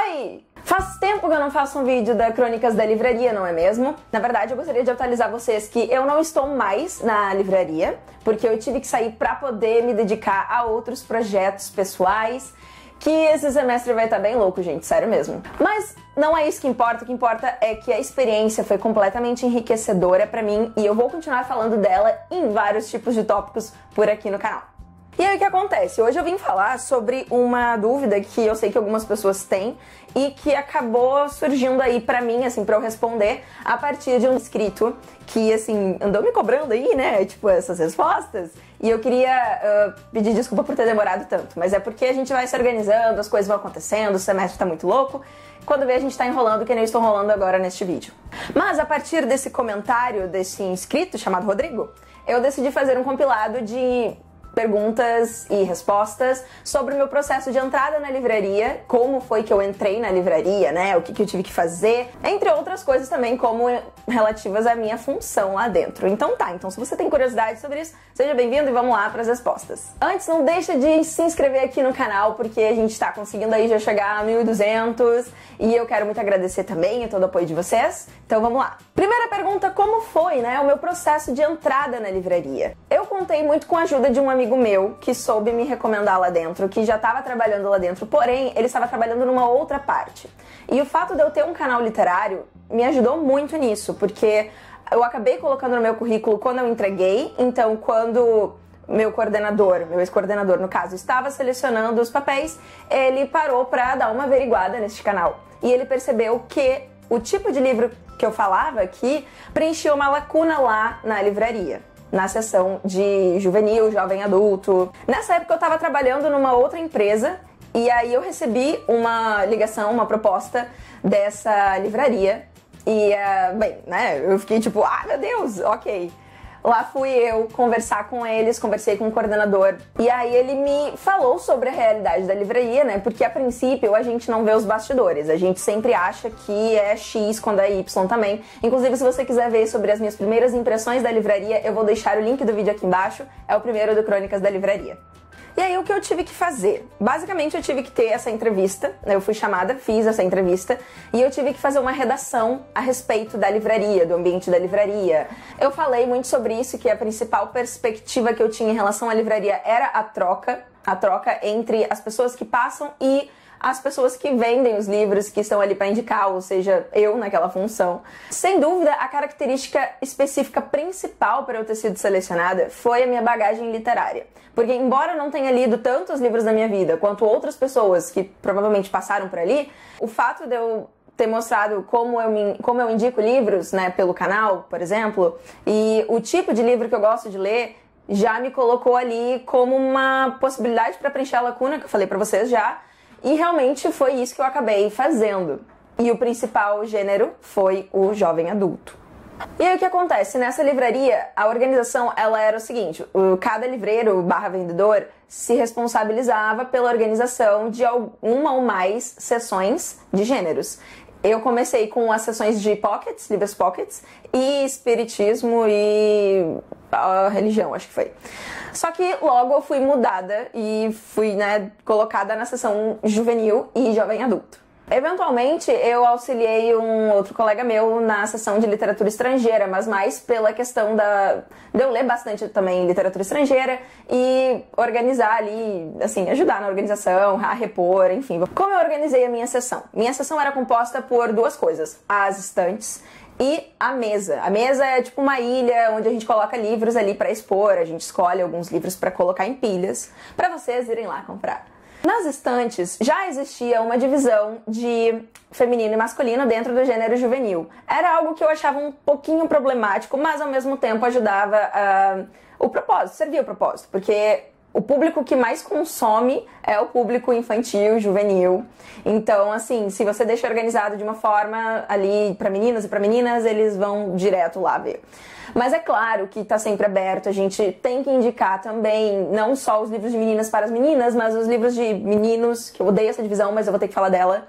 Oi! Faz tempo que eu não faço um vídeo da Crônicas da Livraria, não é mesmo? Na verdade, eu gostaria de atualizar vocês que eu não estou mais na livraria, porque eu tive que sair para poder me dedicar a outros projetos pessoais, que esse semestre vai estar bem louco, gente, sério mesmo. Mas não é isso que importa, o que importa é que a experiência foi completamente enriquecedora para mim e eu vou continuar falando dela em vários tipos de tópicos por aqui no canal. E aí o que acontece? Hoje eu vim falar sobre uma dúvida que eu sei que algumas pessoas têm e que acabou surgindo aí pra mim, assim, pra eu responder a partir de um inscrito que, assim, andou me cobrando aí, né, tipo, essas respostas. E eu queria pedir desculpa por ter demorado tanto, mas é porque a gente vai se organizando, as coisas vão acontecendo, o semestre tá muito louco. Quando vê, a gente tá enrolando, que nem eu estou enrolando agora neste vídeo. Mas a partir desse comentário desse inscrito, chamado Rodrigo, eu decidi fazer um compilado de perguntas e respostas sobre o meu processo de entrada na livraria, como foi que eu entrei na livraria, né, o que eu tive que fazer, entre outras coisas também como relativas à minha função lá dentro. Então então se você tem curiosidade sobre isso, seja bem-vindo e vamos lá para as respostas. Antes, não deixa de se inscrever aqui no canal, porque a gente tá conseguindo aí já chegar a 1.200 e eu quero muito agradecer também a todo o apoio de vocês. Então vamos lá. Primeira pergunta, como foi, né, o meu processo de entrada na livraria? Eu contei muito com a ajuda de um amigo meu que soube me recomendar lá dentro, que já estava trabalhando lá dentro, porém ele estava trabalhando numa outra parte. E o fato de eu ter um canal literário me ajudou muito nisso, porque eu acabei colocando no meu currículo quando eu entreguei, então quando meu coordenador, meu ex-coordenador no caso, estava selecionando os papéis, ele parou para dar uma averiguada neste canal. E ele percebeu que o tipo de livro que eu falava aqui preenchia uma lacuna lá na livraria, na seção de juvenil, jovem adulto. Nessa época eu estava trabalhando numa outra empresa e aí eu recebi uma ligação, uma proposta dessa livraria e, bem, né, eu fiquei tipo, ah, meu Deus, ok. Lá fui eu conversar com eles, conversei com o coordenador e aí ele me falou sobre a realidade da livraria, né? Porque a princípio a gente não vê os bastidores, a gente sempre acha que é X quando é Y também. Inclusive, se você quiser ver sobre as minhas primeiras impressões da livraria, eu vou deixar o link do vídeo aqui embaixo, é o primeiro do Crônicas da Livraria. E aí o que eu tive que fazer? Basicamente eu tive que ter essa entrevista, eu fui chamada, fiz essa entrevista e eu tive que fazer uma redação a respeito da livraria, do ambiente da livraria. Eu falei muito sobre isso, que a principal perspectiva que eu tinha em relação à livraria era a troca entre as pessoas que passam e as pessoas que vendem os livros, que estão ali para indicar, ou seja, eu naquela função. Sem dúvida, a característica específica principal para eu ter sido selecionada foi a minha bagagem literária. Porque embora eu não tenha lido tantos livros na minha vida quanto outras pessoas que provavelmente passaram por ali, o fato de eu ter mostrado como eu indico livros, né, pelo canal, por exemplo, e o tipo de livro que eu gosto de ler, já me colocou ali como uma possibilidade para preencher a lacuna que eu falei para vocês já. E realmente foi isso que eu acabei fazendo. E o principal gênero foi o jovem adulto. E aí o que acontece? Nessa livraria, a organização ela era o seguinte, cada livreiro / vendedor se responsabilizava pela organização de uma ou mais seções de gêneros. Eu comecei com as seções de pockets, livros pockets, e espiritismo e religião, acho que foi. Só que logo eu fui mudada e fui, né, colocada na seção juvenil e jovem adulto. Eventualmente eu auxiliei um outro colega meu na seção de literatura estrangeira, mas mais pela questão de eu ler bastante também literatura estrangeira e organizar ali, assim, ajudar na organização, a repor, enfim. Como eu organizei a minha seção? Minha seção era composta por duas coisas, as estantes e a mesa. A mesa é tipo uma ilha onde a gente coloca livros ali para expor, a gente escolhe alguns livros para colocar em pilhas, para vocês irem lá comprar. Nas estantes já existia uma divisão de feminino e masculino dentro do gênero juvenil. Era algo que eu achava um pouquinho problemático, mas ao mesmo tempo ajudava o propósito, servia o propósito, porque o público que mais consome é o público infantil, juvenil. Então, assim, se você deixa organizado de uma forma ali para meninos e para meninas, eles vão direto lá ver. Mas é claro que tá sempre aberto, a gente tem que indicar também não só os livros de meninas para as meninas, mas os livros de meninos, que eu odeio essa divisão, mas eu vou ter que falar dela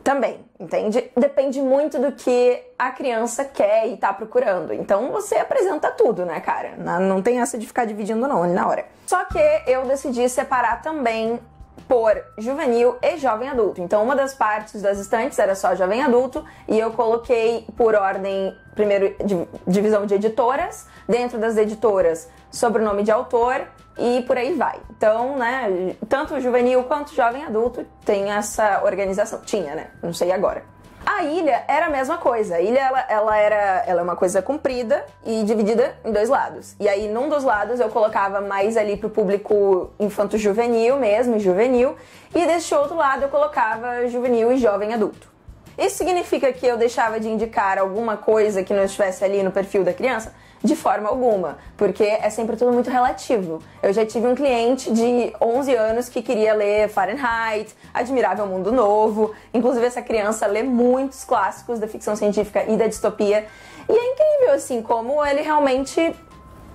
também, entende? Depende muito do que a criança quer e tá procurando. Então você apresenta tudo, né, cara? Não tem essa de ficar dividindo não, ali na hora. Só que eu decidi separar também por juvenil e jovem adulto. Então, uma das partes das estantes era só jovem adulto e eu coloquei por ordem, primeiro, divisão de editoras, dentro das editoras, sobrenome de autor e por aí vai. Então, né, tanto juvenil quanto jovem adulto tem essa organização. Tinha, né? Não sei agora. A ilha era a mesma coisa. A ilha, ela é uma coisa comprida e dividida em dois lados. E aí, num dos lados, eu colocava mais ali pro público infanto-juvenil mesmo, juvenil. E deste outro lado, eu colocava juvenil e jovem adulto. Isso significa que eu deixava de indicar alguma coisa que não estivesse ali no perfil da criança? De forma alguma, porque é sempre tudo muito relativo. Eu já tive um cliente de 11 anos que queria ler Fahrenheit, Admirável Mundo Novo. Inclusive, essa criança lê muitos clássicos da ficção científica e da distopia. E é incrível, assim, como ele realmente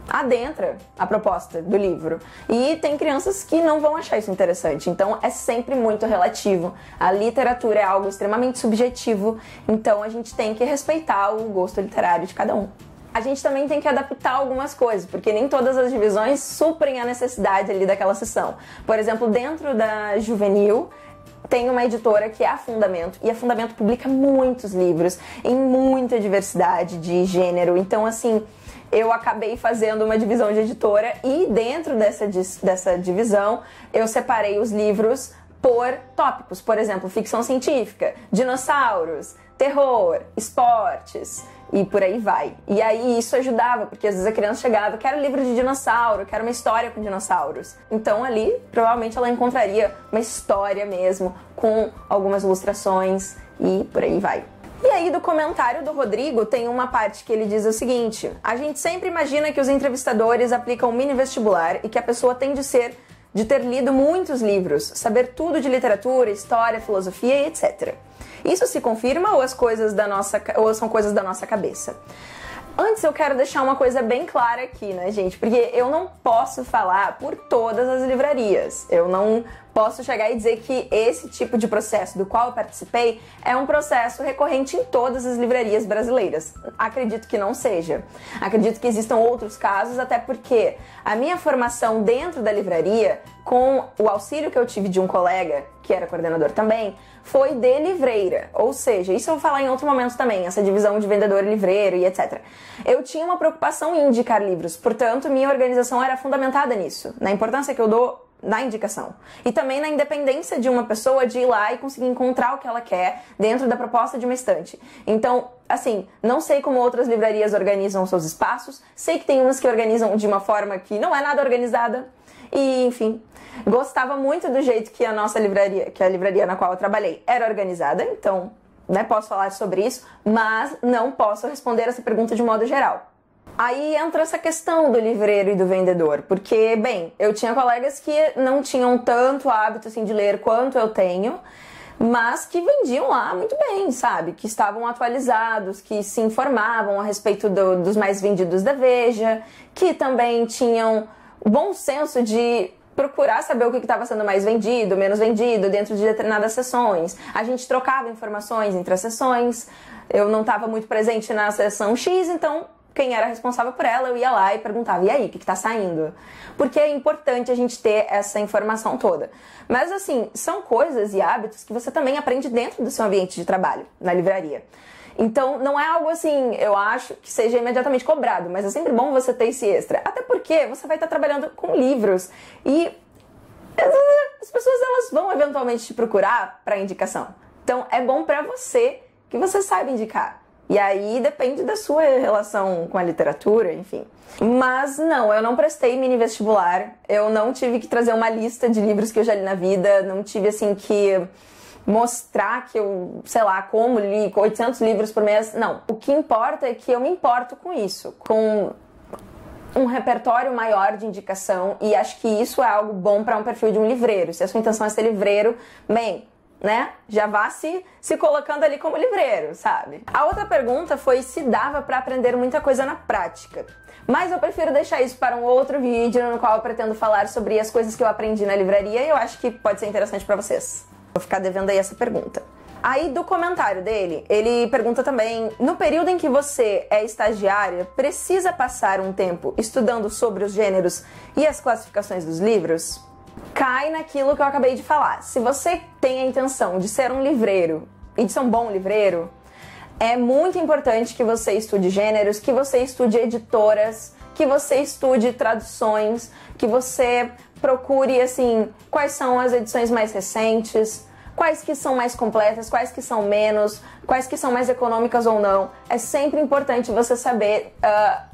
adentra a proposta do livro. E tem crianças que não vão achar isso interessante. Então, é sempre muito relativo. A literatura é algo extremamente subjetivo. Então, a gente tem que respeitar o gosto literário de cada um. A gente também tem que adaptar algumas coisas, porque nem todas as divisões suprem a necessidade ali daquela seção. Por exemplo, dentro da juvenil, tem uma editora que é a Fundamento, e a Fundamento publica muitos livros em muita diversidade de gênero. Então, assim, eu acabei fazendo uma divisão de editora e dentro dessa divisão eu separei os livros por tópicos. Por exemplo, ficção científica, dinossauros, terror, esportes e por aí vai. E aí isso ajudava, porque às vezes a criança chegava, quero livro de dinossauro, quero uma história com dinossauros. Então ali, provavelmente ela encontraria uma história mesmo, com algumas ilustrações e por aí vai. E aí do comentário do Rodrigo tem uma parte que ele diz o seguinte: a gente sempre imagina que os entrevistadores aplicam mini vestibular e que a pessoa tem de ter lido muitos livros, saber tudo de literatura, história, filosofia e etc. Isso se confirma ou são coisas da nossa cabeça? Antes eu quero deixar uma coisa bem clara aqui, né, gente? Porque eu não posso falar por todas as livrarias. Eu não posso chegar e dizer que esse tipo de processo do qual eu participei é um processo recorrente em todas as livrarias brasileiras. Acredito que não seja. Acredito que existam outros casos, até porque a minha formação dentro da livraria, com o auxílio que eu tive de um colega, que era coordenador também, foi de livreira. Ou seja, isso eu vou falar em outro momento também, essa divisão de vendedor e livreiro e etc. Eu tinha uma preocupação em indicar livros, portanto, minha organização era fundamentada nisso, na importância que eu dou na indicação. E também na independência de uma pessoa de ir lá e conseguir encontrar o que ela quer dentro da proposta de uma estante. Então, assim, não sei como outras livrarias organizam seus espaços, sei que tem umas que organizam de uma forma que não é nada organizada, e enfim, gostava muito do jeito que a nossa livraria, que a livraria na qual eu trabalhei, era organizada, então, né, posso falar sobre isso, mas não posso responder essa pergunta de modo geral. Aí entra essa questão do livreiro e do vendedor, porque, bem, eu tinha colegas que não tinham tanto hábito assim de ler quanto eu tenho, mas que vendiam lá muito bem, sabe? Que estavam atualizados, que se informavam a respeito dos mais vendidos da Veja, que também tinham o bom senso de procurar saber o que estava sendo mais vendido, menos vendido, dentro de determinadas sessões. A gente trocava informações entre as sessões, eu não estava muito presente na sessão X, então quem era responsável por ela, eu ia lá e perguntava, e aí, o que está saindo? Porque é importante a gente ter essa informação toda. Mas assim, são coisas e hábitos que você também aprende dentro do seu ambiente de trabalho, na livraria. Então, não é algo assim, eu acho, que seja imediatamente cobrado, mas é sempre bom você ter esse extra. Até porque você vai estar trabalhando com livros e as pessoas elas vão eventualmente te procurar para indicação. Então, é bom para você que você saiba indicar. E aí depende da sua relação com a literatura, enfim. Mas não, eu não prestei mini vestibular, eu não tive que trazer uma lista de livros que eu já li na vida, não tive assim que mostrar que eu, sei lá, como li 800 livros por mês. Não, o que importa é que eu me importo com isso, com um repertório maior de indicação, e acho que isso é algo bom para um perfil de um livreiro. Se a sua intenção é ser livreiro, bem, né? Já vá se colocando ali como livreiro, sabe? A outra pergunta foi se dava para aprender muita coisa na prática. Mas eu prefiro deixar isso para um outro vídeo no qual eu pretendo falar sobre as coisas que eu aprendi na livraria e eu acho que pode ser interessante para vocês. Vou ficar devendo aí essa pergunta. Aí do comentário dele, ele pergunta também, no período em que você é estagiária, precisa passar um tempo estudando sobre os gêneros e as classificações dos livros? cai naquilo que eu acabei de falar. Se você tem a intenção de ser um livreiro e de ser um bom livreiro, é muito importante que você estude gêneros, que você estude editoras, que você estude traduções, que você procure, assim, quais são as edições mais recentes, quais que são mais completas, quais que são menos, quais que são mais econômicas ou não. É sempre importante você saber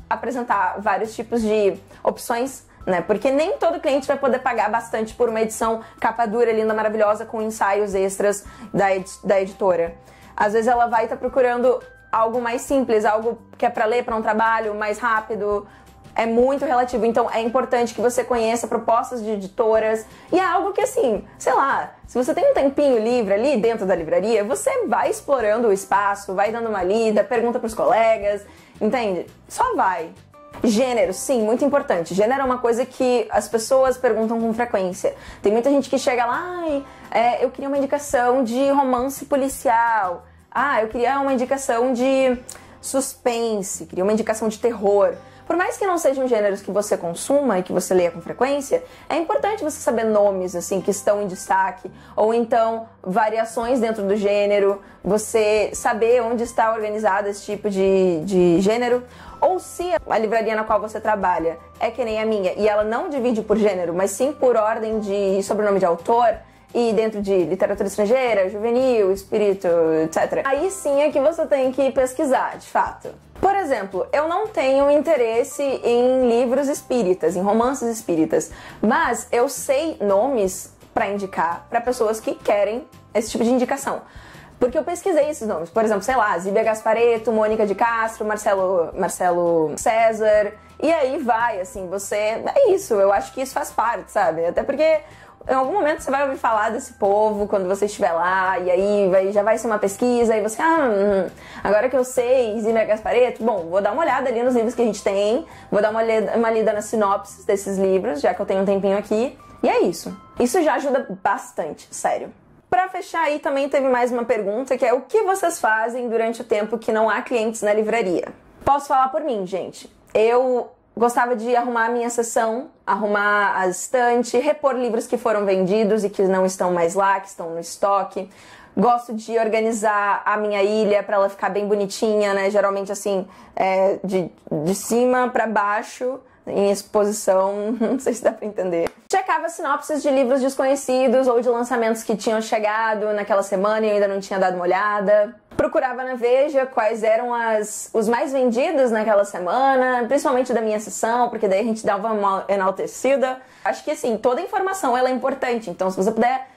apresentar vários tipos de opções, né? Porque nem todo cliente vai poder pagar bastante por uma edição capa dura, linda, maravilhosa, com ensaios extras da editora. Às vezes ela vai estar procurando algo mais simples, algo que é para ler para um trabalho mais rápido. É muito relativo, então é importante que você conheça propostas de editoras e é algo que, assim, sei lá, se você tem um tempinho livre ali dentro da livraria, você vai explorando o espaço, vai dando uma lida, pergunta pros colegas, entende? Só vai. Gênero, sim, muito importante. Gênero é uma coisa que as pessoas perguntam com frequência. Tem muita gente que chega lá, eu queria uma indicação de romance policial. Eu queria uma indicação de suspense, queria uma indicação de terror. Por mais que não sejam gêneros que você consuma e que você leia com frequência, é importante você saber nomes, assim, que estão em destaque, ou então variações dentro do gênero, você saber onde está organizado esse tipo de gênero, ou se a livraria na qual você trabalha é que nem a minha, e ela não divide por gênero, mas sim por ordem de sobrenome de autor, e dentro de literatura estrangeira, juvenil, espírito, etc. Aí sim é que você tem que pesquisar, de fato. Por exemplo, eu não tenho interesse em livros espíritas, em romances espíritas, mas eu sei nomes para indicar para pessoas que querem esse tipo de indicação. Porque eu pesquisei esses nomes. Por exemplo, sei lá, Zíbia Gasparetto, Mônica de Castro, Marcelo César. E aí vai, assim, você... É isso, eu acho que isso faz parte, sabe? Até porque em algum momento você vai ouvir falar desse povo quando você estiver lá, e aí já vai ser uma pesquisa, e você, agora que eu sei, Zíbia Gasparetto, bom, vou dar uma olhada ali nos livros que a gente tem, vou dar uma lida nas sinopses desses livros, já que eu tenho um tempinho aqui, e é isso. Isso já ajuda bastante, sério. Pra fechar aí, também teve mais uma pergunta, que é o que vocês fazem durante o tempo que não há clientes na livraria? Posso falar por mim, gente. Eu gostava de arrumar a minha seção, arrumar a estante, repor livros que foram vendidos e que não estão mais lá, que estão no estoque. Gosto de organizar a minha ilha para ela ficar bem bonitinha, né? Geralmente assim, de cima para baixo, em exposição, não sei se dá pra entender. Checava sinopses de livros desconhecidos ou de lançamentos que tinham chegado naquela semana e eu ainda não tinha dado uma olhada. Procurava na Veja quais eram os mais vendidos naquela semana, principalmente da minha seção, porque daí a gente dava uma enaltecida. Acho que assim, toda informação ela é importante, então se você puder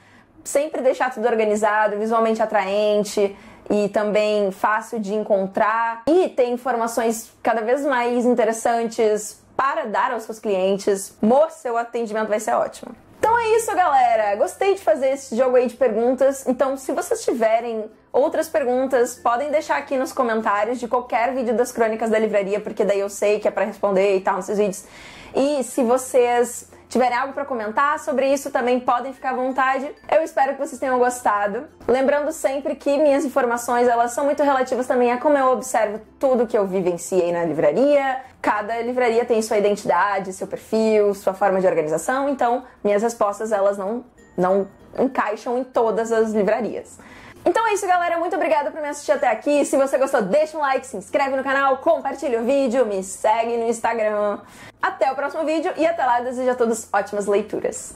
sempre deixar tudo organizado, visualmente atraente e também fácil de encontrar e ter informações cada vez mais interessantes para dar aos seus clientes, seu atendimento vai ser ótimo. Então é isso, galera. Gostei de fazer esse jogo aí de perguntas. Então, se vocês tiverem outras perguntas, podem deixar aqui nos comentários de qualquer vídeo das Crônicas da Livraria, porque daí eu sei que é para responder e tal nesses vídeos. E se vocês tiverem algo para comentar sobre isso, também podem ficar à vontade. Eu espero que vocês tenham gostado. Lembrando sempre que minhas informações, elas são muito relativas também a como eu observo tudo que eu vivenciei na livraria. Cada livraria tem sua identidade, seu perfil, sua forma de organização, então minhas respostas, elas não encaixam em todas as livrarias. Então é isso, galera. Muito obrigada por me assistir até aqui. Se você gostou, deixa um like, se inscreve no canal, compartilha o vídeo, me segue no Instagram. Até o próximo vídeo e até lá eu desejo a todos ótimas leituras.